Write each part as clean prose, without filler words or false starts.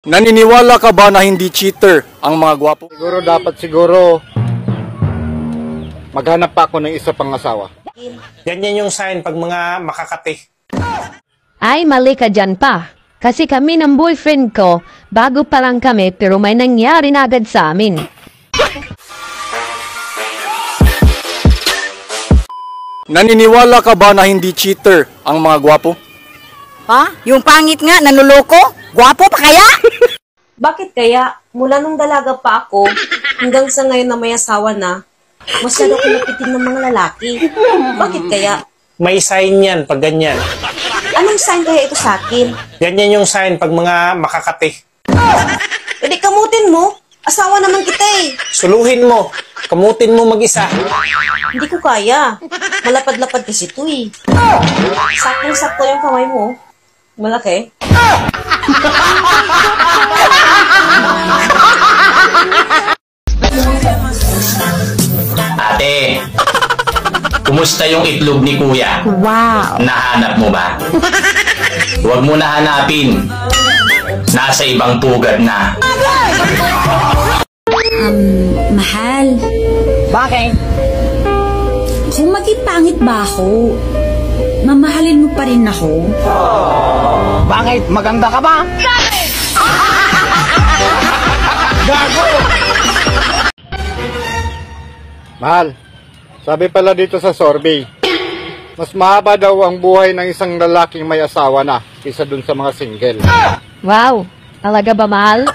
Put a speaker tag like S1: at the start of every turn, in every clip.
S1: Naniniwala ka ba na hindi cheater ang mga gwapo?
S2: Siguro maghanap pa ako ng isa pang asawa.
S3: Ganyan yung sign pag mga makakati.
S4: Ay, mali ka dyan pa. Kasi kami ng boyfriend ko, bago pa lang kami pero may nangyari na agad sa amin.
S1: Naniniwala ka ba na hindi cheater ang mga gwapo?
S5: Ha? Yung pangit nga, nanuloko? Gwapo pa kaya?
S6: Bakit kaya, mula nung dalaga pa ako, hanggang sa ngayon na may asawa na, masyado ko napitin ng mga lalaki. Bakit kaya?
S3: May sign yan pag ganyan.
S6: Anong sign kaya ito sa akin?
S3: Ganyan yung sign pag mga makakati.
S6: Pwede kamutin mo. Asawa naman kita eh.
S3: Suluhin mo. Kamutin mo mag-isa.
S6: Hindi ko kaya. Malapad-lapad kasi ito eh. Saktong-sakto yung kamay mo. Malaki.
S7: Ate, kumusta yung itlog ni Kuya?
S4: Wow!
S7: Nahanap mo ba? Huwag mo na hanapin. Nasa ibang pugad na.
S8: Mahal.
S5: Bakit?
S8: Kung maging pangit ba ako, mamahalin mo pa rin ako?
S5: Bakit? Maganda ka ba?
S2: Mahal, sabi pala dito sa survey, mas mahaba daw ang buhay ng isang lalaking may asawa na kaysa dun sa mga single.
S4: Wow! Talaga ba, mahal?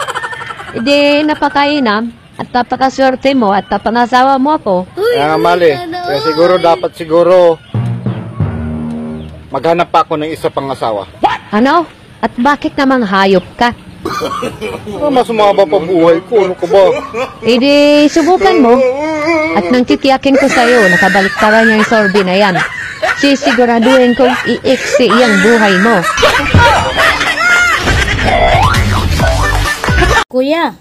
S4: Hindi napakainam at napakaswerte mo at napangasawa mo ako.
S2: Kaya nga mahal kaya siguro maghanap pa ako ng isa pang asawa.
S4: Ano? At bakit namang hayop ka?
S2: Mas mahaba pa buhay ko, ano ko ba?
S4: Hindi, subukan mo. At nang titiyakin ko sa'yo, nakabaliktaran niya yung sorbi na yan. Sisiguraduhin kong i-iksi iyang buhay mo.
S9: Kuya,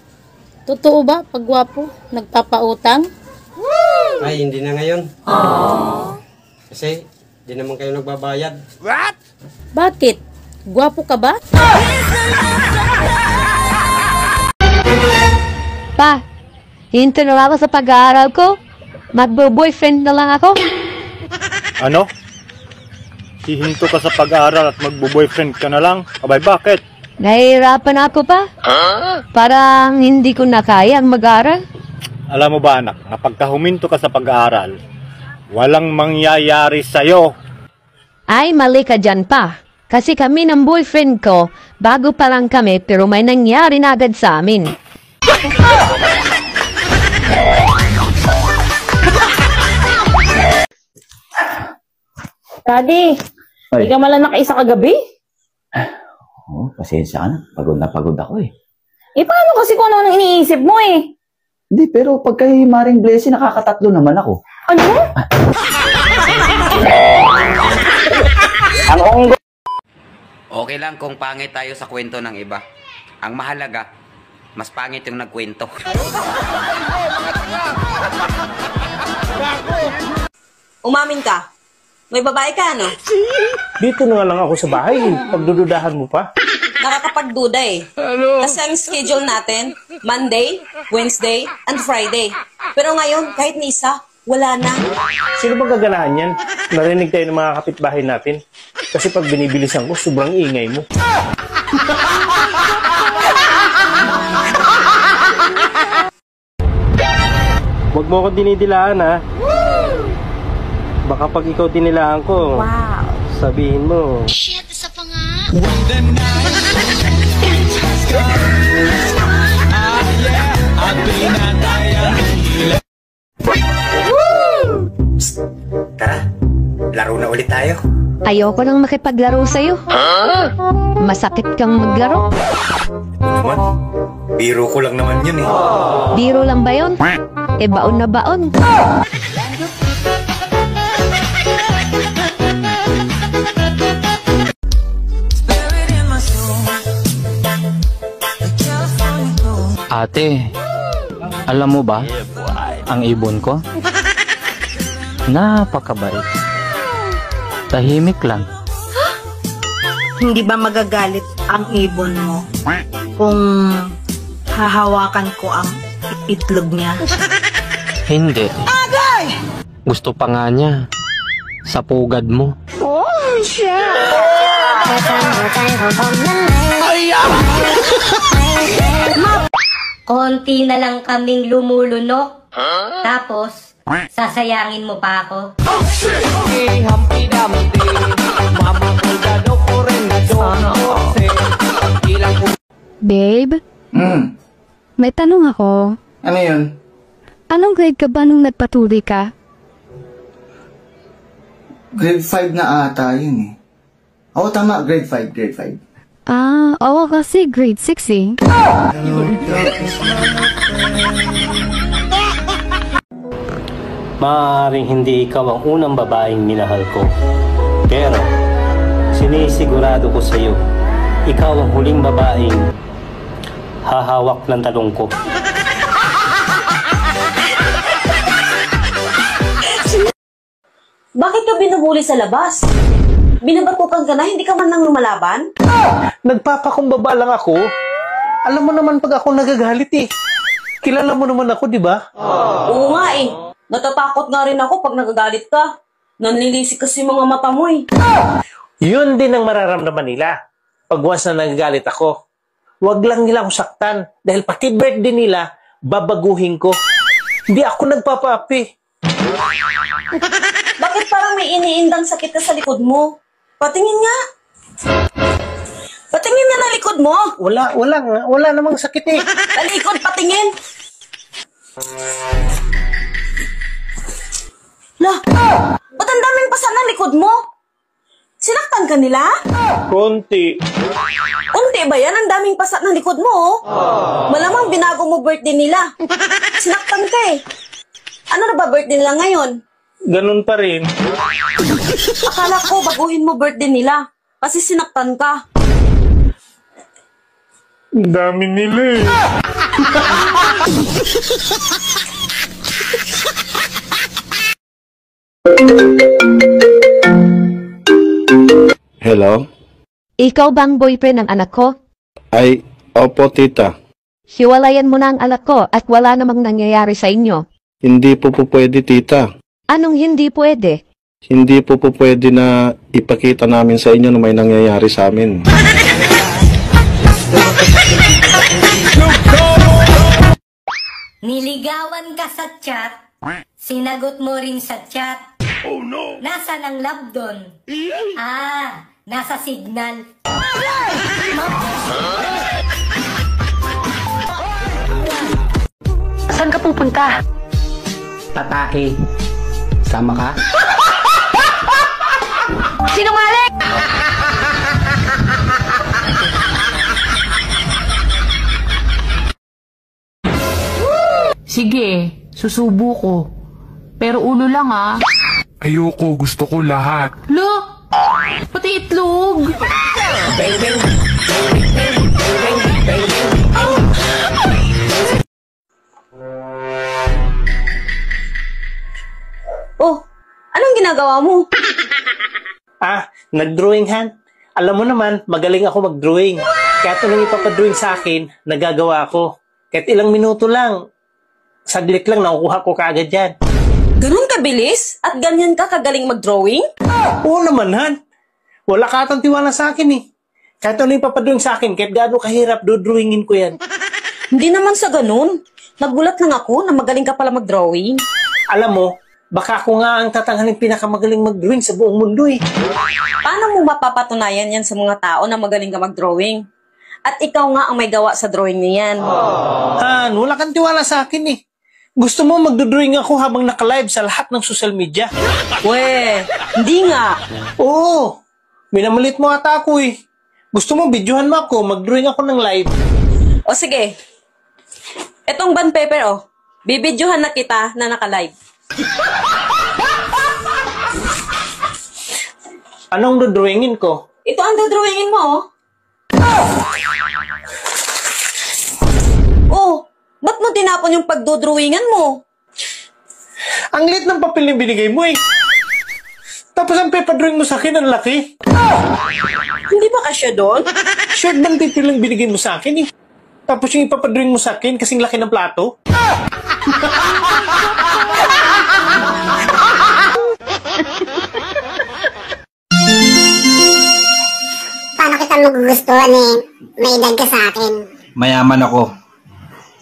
S9: totoo ba pag gwapo, nagpapautang?
S10: Ay, hindi na ngayon. Kasi, di naman kayo nagbabayad.
S9: Bakit? Gwapo ka ba?
S4: Pa, hinto na ako sa pag-aaral ko. Magbo-boyfriend na lang ako.
S1: Ano? Hihinto ka sa pag-aaral at magbo-boyfriend ka na lang? Abay, bakit?
S4: Nahihirapan ako pa. Parang hindi ko na kaya ang mag-aaral.
S1: Alam mo ba anak, na pagka huminto ka sa pag-aaral, walang mangyayari sa'yo.
S4: Ay, mali ka dyan pa. Kasi kami ng boyfriend ko, bago pa lang kami pero may nangyari na agad sa amin.
S9: Daddy, hindi ka malang nakaisa kagabi?
S11: Oh, pasensya ka na. Pagod na pagod ako eh.
S9: Eh, paano kasi kung ano ang iniisip mo eh?
S11: Hindi, pero pag kay Maring Blessing, nakakatatlo naman ako.
S9: Ano?
S11: Ang onggo.
S12: Okay lang kung pangit tayo sa kwento ng iba. Ang mahalaga, mas pangit yung nagkwento.
S6: Umamin ka. May babae ka, ano?
S3: Dito na nga lang ako sa bahay. Pagdududahan mo pa.
S6: Nakakapagduda eh. Kasi ang schedule natin, Monday, Wednesday, and Friday. Pero ngayon, kahit ni isa, wala na.
S3: Sino ba gaganahan yan? Narinig tayo ng mga kapitbahay natin. Kasi pag binibilisan ko, sobrang ingay mo. Huwag mo ko dinidilaan ha. Baka pag ikaw dinilaan ko, sabihin mo.
S8: Shit, isa pa nga.
S12: Tara, laro na ulit tayo.
S4: Ayoko nang makipaglaro sa'yo. Masakit kang maglaro.
S12: Naman, biro ko lang naman yun eh.
S4: Biro lang ba yun? Eh, baon na baon.
S13: Ate, alam mo ba, ang ibon ko? Napakabait. Tahimik lang.
S5: Hindi ba magagalit ang ibon mo?
S8: kung hahawakan ko ang itlog niya?
S13: Hindi. Gusto pa nga niya. Sa pugad mo.
S8: Oh, shit!
S14: Konti na lang kaming lumulunok. Tapos, sasayangin mo pa ako.
S15: Babe? May tanong ako.
S2: Ano yun?
S15: Anong grade ka ba nung nagpatuloy ka?
S16: Grade 5 na ata yun eh. Oo, tama. Grade 5, grade 5.
S15: Ah, oo kasi grade 6 eh.
S3: Maaaring hindi ikaw ang unang babaeng minahal ko. Pero, sinisigurado ko sa iyo, ikaw ang huling babaeng hahawak ng talong ko.
S6: Bakit ka binubuli sa labas? Binabatukan ka na, hindi ka man lang lumalaban?
S3: Nagpapakumbaba lang ako. Alam mo naman pag ako nagagalit eh. Kilala mo naman ako, di ba?
S6: Oo nga eh. Natatakot nga rin ako pag nagagalit ka. Nanlilisik kasi mga mata mo eh.
S3: Yun din ang mararamdaman nila. Pag once na nagagalit ako, wag lang nila akong saktan. Dahil pati birthday nila, babaguhin ko. Hindi ako nagpapaapi.
S6: Bakit parang may iniindang sakit ka sa likod mo? Patingin nga. Patingin nga na likod mo.
S3: Wala namang sakit eh.
S6: Talikod, patingin. Lah, ba't ang daming pasa ng likod mo? Sinaktan ka nila?
S3: Konti.
S6: Unti ba yan? Ang daming pasa ng likod mo, oh. Malamang binago mo birthday nila. Sinaktan ka eh. Ano na ba birthday nila ngayon?
S3: Ganun pa rin.
S6: Akala ko baguhin mo birthday nila. Kasi sinaktan ka.
S3: Ang dami nila eh.
S2: Hello?
S4: Ikaw bang boyfriend ng anak ko?
S2: Ay, opo tita.
S4: Hiwalayan mo na ang anak ko at wala namang nangyayari sa inyo.
S2: Hindi po pwede tita.
S4: Anong hindi pwede?
S2: Hindi po pwede na ipakita namin sa inyo na may nangyayari sa amin.
S14: Niligawan ka sa chat, sinagot mo rin sa chat. Oh no! Nasaan ang love doon? Ah, nasa signal.
S17: Saan ka pupunta?
S13: Tatae. Sama ka?
S17: Sinungaling!
S18: Sige, susubo ko. Pero ulo lang ah.
S19: Ayoko, gusto ko lahat.
S18: Look! Pati itlog!
S6: Oh, anong ginagawa mo?
S3: Nag-drawing hand. Alam mo naman, magaling ako mag-drawing. Kaya ito nang ipapadrawing sa akin, nagagawa ko. Kahit ilang minuto lang, saglit lang, nakukuha ko kaagad yan.
S6: Ganun kabilis? At ganyan ka kagaling mag-drawing?
S3: Oo naman, Han. Wala ka atang tiwala sa akin eh. Kahit ano yung papadrawing sa akin, kahit gaano kahirap, dodrawingin ko yan.
S6: Hindi naman sa ganun. Nagulat lang ako na magaling ka pala mag-drawing.
S3: Alam mo, baka ako nga ang tatanghaling pinakamagaling mag-drawing sa buong mundo eh.
S6: Paano mo mapapatunayan yan sa mga tao na magaling ka mag-drawing? At ikaw nga ang may gawa sa drawing niyan.
S3: Han, wala kang tiwala sa akin eh. Gusto mo magdodrawing ako habang naka-live sa lahat ng social media?
S6: We, hindi nga.
S3: Oo, minamalit mo ata ako eh. Gusto mo videohan mo ako, mag-drawing ako ng live.
S6: O sige, etong band paper oh, bibidyohan na kita na naka-live.
S3: Anong dodrawingin ko?
S6: Ito ang dodrawingin mo oh. Oh, ba't mo tinapon yung pagdodrawingan mo?
S3: Ang liit ng papel na binigay mo eh. Tapos ang papadrawing mo sa akin, ang laki.
S6: Hindi ba kasya doon?
S3: Short bang paper lang binigay mo sa akin eh. Tapos yung ipapadring mo sa akin kasing laki ng plato?
S20: Paano kita magugustuhan eh? May edad ka sa akin.
S21: Mayaman ako.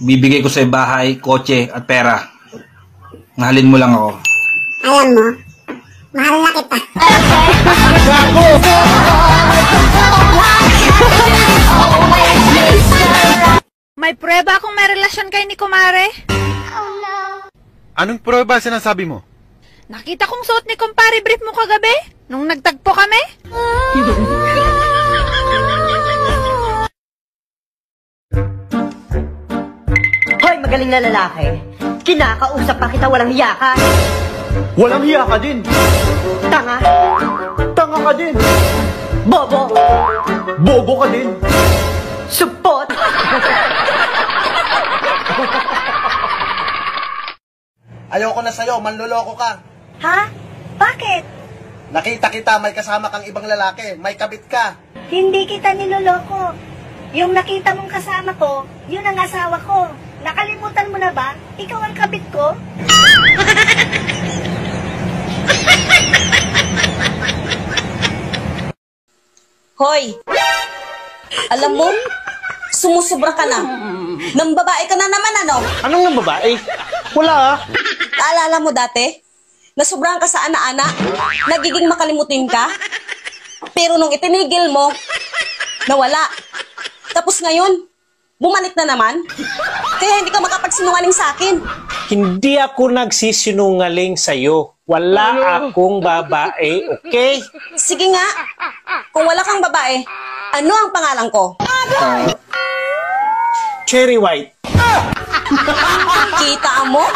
S21: Bibigay ko sa bahay, kotse at pera. Mahalin mo lang ako.
S20: Alam mo, mahal na kita.
S22: May prueba akong may relasyon kay ni Kumare.
S23: Anong prueba sinasabi mo?
S22: Nakita kong suot ni Kumpare brief mo kagabi, nung nagtagpo kami.
S24: Hoy, magaling na lalaki. Kinakausap pa kita, walang hiya ka.
S21: Walang hiya ka din.
S24: Tanga.
S21: Tanga ka din.
S24: Bobo.
S21: Bobo ka din.
S24: Supot.
S25: Ayoko na sa'yo, manloloko ka.
S24: Ha? Bakit?
S25: Nakita kita, may kasama kang ibang lalaki, may kabit ka.
S24: Hindi kita niloloko. Yung nakita mong kasama ko, yun ang asawa ko. Nakalimutan mo na ba? Ikaw ang kabit ko?
S6: Hoy! Alam mo, sumusubra ka na. Nang babae ka na naman, ano?
S3: Anong nang babae? Wala ah.
S6: Naalala mo dati? Nasubrahan ka sa ana-ana? Nagiging makalimutin ka? Pero nung itinigil mo, nawala. Tapos ngayon, bumalik na naman? Kaya hindi ka makapagsinungaling sa akin.
S3: Hindi ako nagsisinungaling sa'yo. Wala akong babae, okay?
S6: Sige nga. Kung wala kang babae, ano ang pangalan ko?
S3: Cherry White.
S6: Kita mo?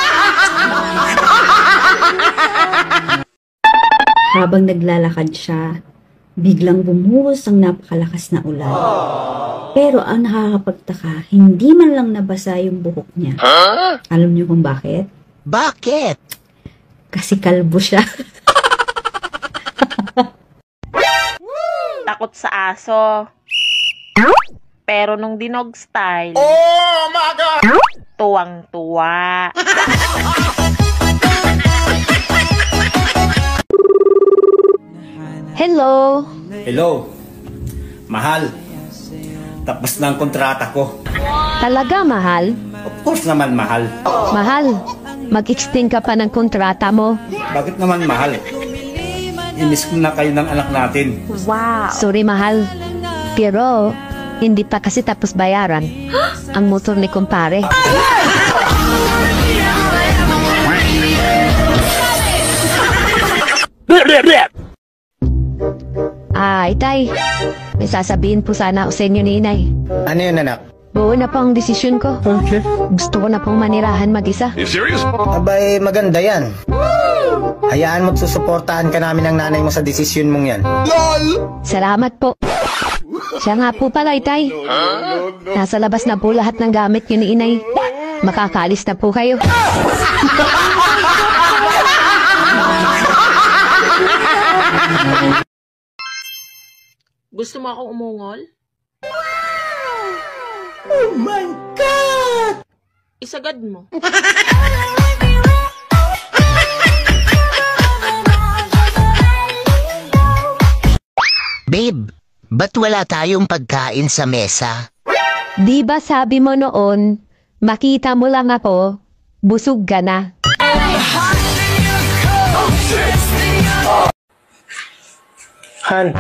S8: Habang naglalakad siya, biglang bumuhos ang napakalakas na ulan. Pero ang nakakapagtaka, hindi man lang nabasa yung buhok niya. Alam niyo kung bakit?
S26: Bakit?
S8: Kasi kalbo siya.
S27: Takot sa aso. Pero nung dinog style,
S23: Oh my God!
S27: tuwang-tuwa.
S4: Hello?
S11: Hello. Mahal. Tapos na ang kontrata ko.
S4: Talaga, mahal?
S11: Of course naman, mahal.
S4: Mahal, mag-extend ka pa ng kontrata mo.
S11: Bakit naman, mahal? Inis ko na kayo ng anak natin.
S4: Wow. Sorry, mahal. Pero, hindi pa kasi tapos bayaran ang motor ni kumpare. Itay. May sasabihin po sana ako sa inyo ni Inay.
S26: Ano yun, anak?
S4: Buo na po ang desisyon ko. Gusto ko na pong manirahan mag-isa.
S26: You serious? Abay, maganda yan. Hayaan mo't susuportahan ka namin ng nanay mo sa desisyon mong yan.
S4: Salamat po. Siya nga po pala, Itay. Nasa labas na po lahat ng gamit niyo ni Inay. Makakaalis na po kayo.
S18: Gusto mo akong umungol?
S26: Oh my God!
S18: Isagad mo.
S26: Babe, ba't wala tayong pagkain sa mesa?
S4: Di ba sabi mo noon, makita mo lang ako, busog ka na.
S3: Han,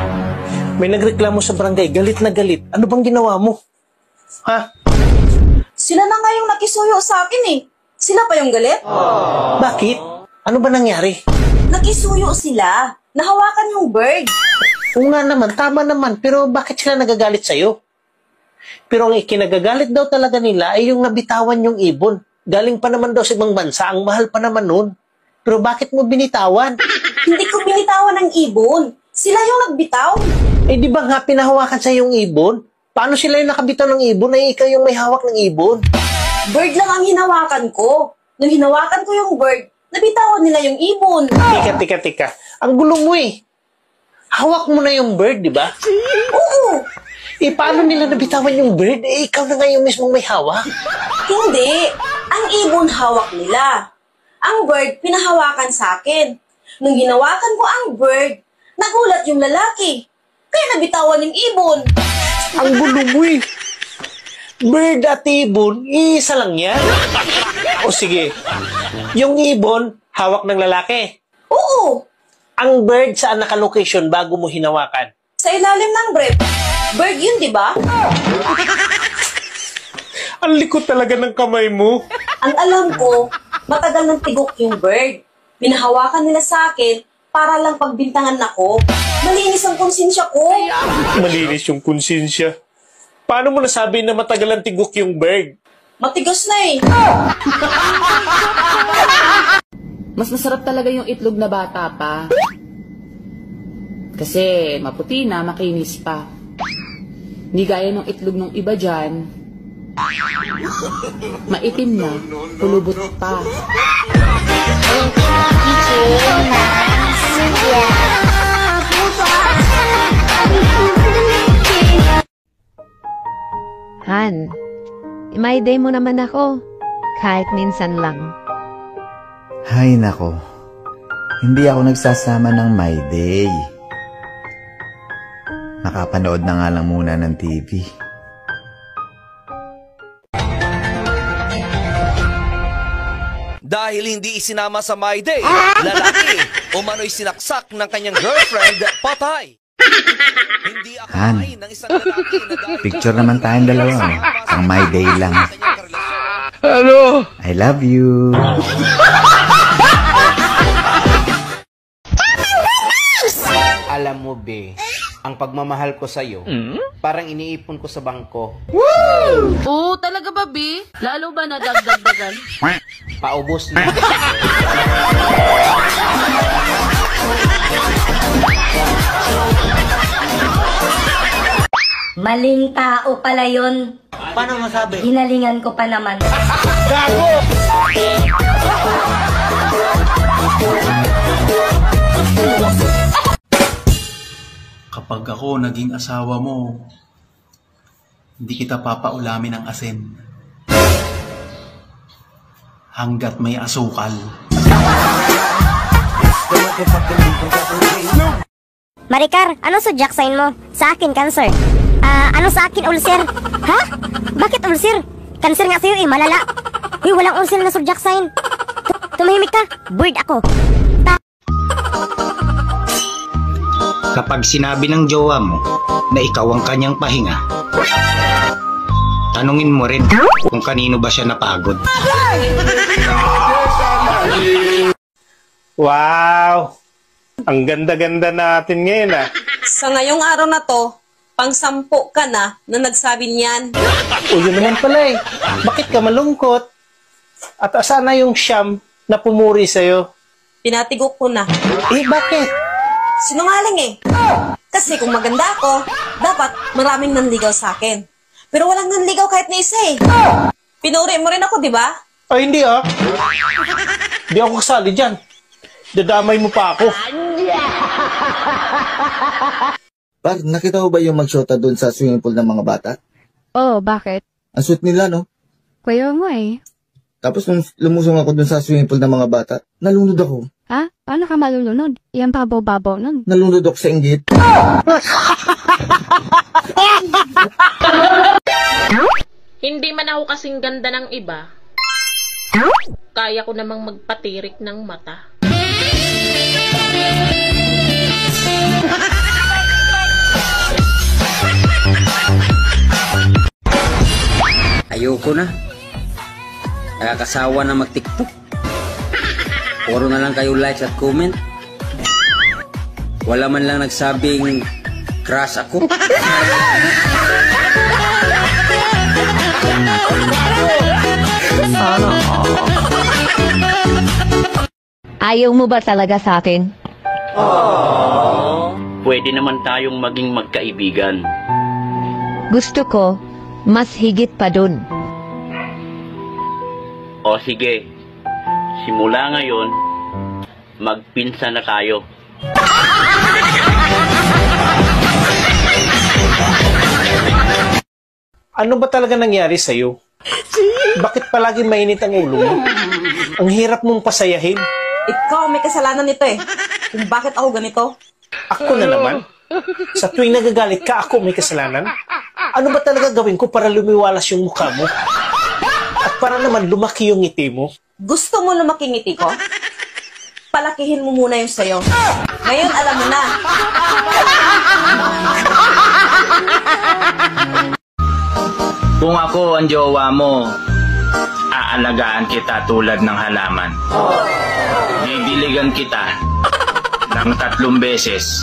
S3: may nagreklamo sa barangay, galit na galit. Ano bang ginawa mo? Ha?
S6: Sila na nga yung nakisuyo sa akin eh. Sila pa yung galit?
S3: Bakit? Ano ba nangyari?
S6: Nakisuyo sila. Nahawakan yung bird.
S3: Oo nga naman, tama naman. Pero bakit sila nagagalit sa'yo? Pero ang ikinagagalit daw talaga nila ay yung nabitawan yung ibon. Galing pa naman daw sa ibang bansa, ang mahal pa naman nun. Pero bakit mo binitawan?
S6: Hindi ko binitawan ng ibon. Sila yung nagbitaw.
S3: Eh di ba nga pinahawakan sa yung ibon? Paano sila yung nakabitaw ng ibon ay ikaw yung may hawak ng ibon?
S6: Bird lang ang hinawakan ko. Nung hinawakan ko yung bird, nabitawan nila yung ibon.
S3: Tika. Ang gulo mo eh. Hawak mo na yung bird, di ba?
S6: Oo.
S3: Paano nila nabitawan yung bird? Ikaw na nga yung mismong may hawak.
S6: Hindi. Ang ibon hawak nila. Ang bird, pinahawakan sa akin. Nung ginawakan ko ang bird, nagulat yung lalaki. Kaya nabitawan yung ibon.
S3: Ang gulo mo eh. Bird at ibon, isa lang yan. O sige, yung ibon, hawak ng lalaki.
S6: Oo.
S3: Ang bird, saan naka-location bago mo hinawakan?
S6: Sa ilalim ng brief. Bird yun, di ba?
S3: Ang likot talaga ng kamay mo.
S6: Ang alam ko, matagal ng tigok yung bird. Pinahawakan nila sa akin para lang pagbintangan ako. Malinis ang konsensya ko.
S3: Malinis yung konsensya. Paano mo nasabi na matagal ang tigok yung bird?
S6: Matigas na eh.
S18: Mas masarap talaga yung itlog na bata pa. Kasi maputi na, makinis pa. Hindi gaya ng itlog ng iba dyan. Maitim na, pulubot pa.
S4: Han, may day mo naman ako. Kahit minsan lang.
S1: Hay nako, hindi ako nagsasama ng my day. Nakapanood na nga lang muna ng TV.
S5: Dahil hindi isinama sa My Day, lalaki umano'y sinaksak ng kanyang girlfriend, patay. Hindi akalain ng isang lalaki na dahil...
S1: Picture naman tayong dalawa, no? Ang my day lang.
S5: Hello!
S1: I love you.
S13: Alam mo, be, ang pagmamahal ko sa'yo, parang iniipon ko sa bangko.
S18: Oo, talaga ba, B? Lalo ba nadagdagdagan?
S13: Paubos na.
S14: Maling tao pala yun.
S3: Paano masabi?
S14: Ginalingan ko pa naman.
S3: Gago!
S11: Kapag ako naging asawa mo, hindi kita papaulamin ng asin. Hanggat may asukal.
S20: Maricar, ano zodiac sign mo? Sa akin, Cancer. Ano sa akin, ulcer? Ha? Bakit ulcer? Cancer nga sa'yo eh, malala. Uy, walang ulcer na zodiac sign. Tumahimik ka, bird ako.
S26: Kapag sinabi ng jowa mo na ikaw ang kanyang pahinga, tanungin mo rin kung kanino ba siya napagod.
S3: Wow! Ang ganda-ganda natin ngayon ah.
S6: Sa ngayong araw na to, pang-sampu ka na nagsabi niyan.
S3: O yun naman pala eh. Bakit ka malungkot? At asan na yung siyam na pumuri sa'yo?
S6: Pinatigok ko na.
S3: Eh, bakit?
S6: Sinungaling eh. Kasi kung maganda ako, dapat maraming nanligaw sa akin. Pero walang nanligaw kahit na isa eh. Pinuri mo rin ako, di ba?
S3: Ay, hindi ah. Hindi ako kasali dyan. Dadamay mo pa ako.
S7: Par, nakita mo ba yung magshota doon sa swimming pool ng mga bata?
S15: Oh, bakit?
S7: Ang sweet nila, no?
S15: Kuya mo eh.
S7: Tapos nung lumusong ako doon sa swimming pool ng mga bata, nalunod ako.
S15: Ha? Paano ka malulunod? Yan babaw-babaw nun.
S7: Nalunod ako sa inggit.
S27: Hindi man ako kasing ganda ng iba. Kaya ko namang magpatirik ng mata.
S13: Ayoko na. Nakakasawa na mag-TikTok. Puro na lang kayo likes at comment. Wala man lang nagsabing crush ako.
S4: Ayaw mo ba talaga sa akin?
S13: Pwede naman tayong maging magkaibigan.
S4: Gusto ko, mas higit pa dun.
S13: O sige, simula ngayon, magpinsan na tayo.
S3: Ano ba talaga nangyari sa'yo? Bakit palagi mainit ang ulo mo? Ang hirap mong pasayahin.
S6: Ikaw may kasalanan nito eh. Kung bakit ako ganito.
S3: Ako na naman? Sa tuwing nagagalit ka, ako may kasalanan? Ano ba talaga gawin ko para lumiwalas yung mukha mo? At para naman lumaki yung ngiti mo?
S6: Gusto mo lumaki ngiti ko? Palakihin mo muna yung sayo. Ngayon alam mo na.
S11: Kung ako ang jowa mo, aalagaan kita tulad ng halaman. Didiligan kita ng 3 beses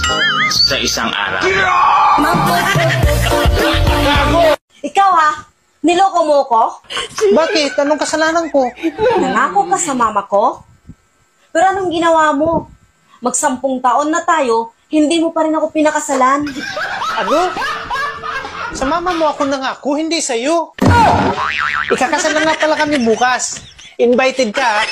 S11: sa isang araw.
S6: Ikaw ha? Niloko mo ko?
S3: Bakit? Anong kasalanan ko?
S6: Nangako ka sa mama ko? Pero anong ginawa mo? 10 taon na tayo, hindi mo pa rin ako pinakasalan.
S3: Ano? Sa mama mo ako nangako, hindi sa'yo. Ikakasal na nga pala kami bukas. Invited ka.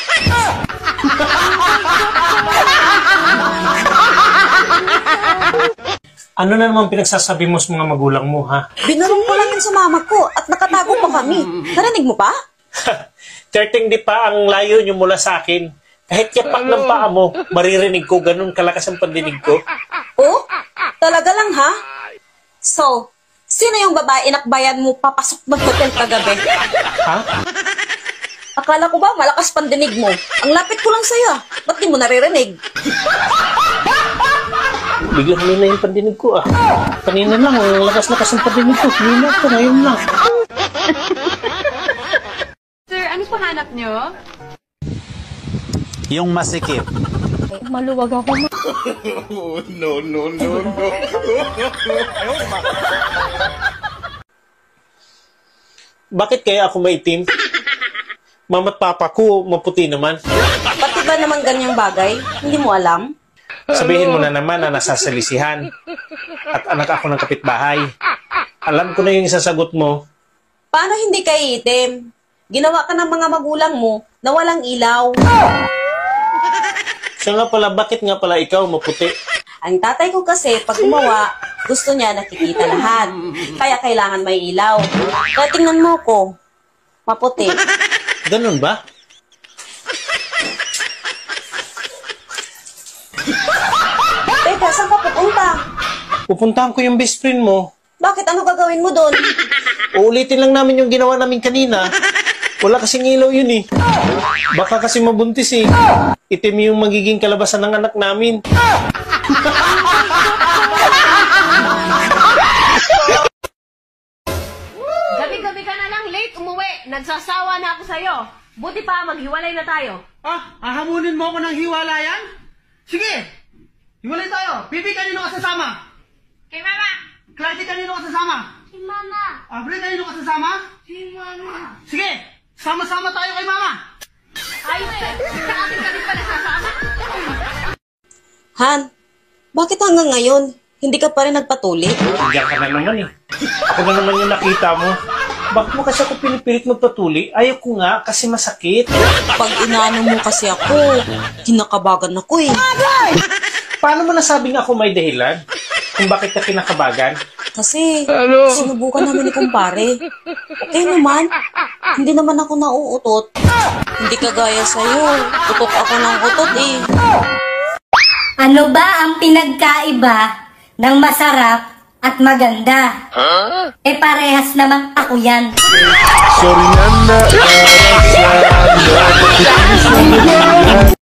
S3: Ano na naman pinagsasabi mo sa mga magulang mo, ha?
S6: Binurong ko lang yun sa mama ko at nakatago pa kami. Narinig mo pa?
S3: 13 di pa ang layo niyo mula sa akin. Kahit yapak ng paa mo, maririnig ko, ganun kalakas ang pandinig ko.
S6: Oh? Talaga lang ha? So, sino yung babae inakbayan mo papasok ng hotel kagabi?
S3: Ha?
S6: Akala ko ba malakas pandinig mo? Ang lapit ko lang sa'yo. Ba't di mo naririnig?
S3: Biglang huli na yung pandinig ko ah. Kanina lang, ang lakas-lakas ng pandinig ko. Kanina ko, ngayon lang.
S22: Sir, ano pa hanap nyo?
S1: Yung masikip.
S22: Maluwag ako.
S23: No.
S3: Bakit kaya ako maitim? Mama't papa ko, maputi naman.
S6: Pati ba naman ganyang bagay? Hindi mo alam?
S3: Sabihin mo na naman na nasasalisihan. At anak ako ng kapitbahay. Alam ko na yung sasagot mo.
S6: Paano hindi ka iitim? Ginawa ka ng mga magulang mo na walang ilaw.
S3: Siya nga pala, bakit nga pala ikaw maputi?
S6: Ang tatay ko kasi, pag gumawa, gusto niya nakikita lahat. Kaya kailangan may ilaw. Kaya tingnan mo ko, maputi.
S3: Ganun ba?
S6: Teka, saan ka pupunta?
S3: Pupuntahan ko yung best friend mo.
S6: Bakit? Ano gagawin mo doon?
S3: Uulitin lang namin yung ginawa namin kanina. Wala kasing ilaw yun eh. Baka kasi mabuntis eh. Itim yung magiging kalabasan ng anak namin.
S22: Gabi-gabi ka na lang late umuwi. Nagsasawa na ako sa'yo. Buti pa maghiwalay na tayo.
S25: Ah, hahamunin mo ako ng hiwalayan? Sige, hiwalay tayo. Bibi, kanino ka sasama?
S22: Kay mama.
S25: Clarity, kanino ka sasama?
S22: Si mama.
S25: Avril, kanino ka sasama?
S22: Si mama.
S25: Sige, sama-sama tayo kay mama.
S22: Ayos eh. Sa akin ka din pala sasama.
S6: Han, bakit hanggang ngayon, hindi ka pa rin nagpatuli?
S3: Diyan ka na naman eh. Ako na naman yung nakita mo. Bakit mo kasi ako pinipilit magpatuli? Ayaw ko nga kasi masakit.
S6: Pag inaano mo kasi ako, kinakabagan ako eh.
S3: Paano mo nasabing ako may dahilan? Kung bakit ka kinakabagan?
S6: Kasi, sinubukan namin ni kumpare. Okay naman, hindi naman ako nauutot. Hindi kagaya sa'yo, utot ako ng utot eh.
S14: Ano ba ang pinagkaiba ng masarap at maganda? Eh parehas naman ako yan.
S23: Sorry, Nanda.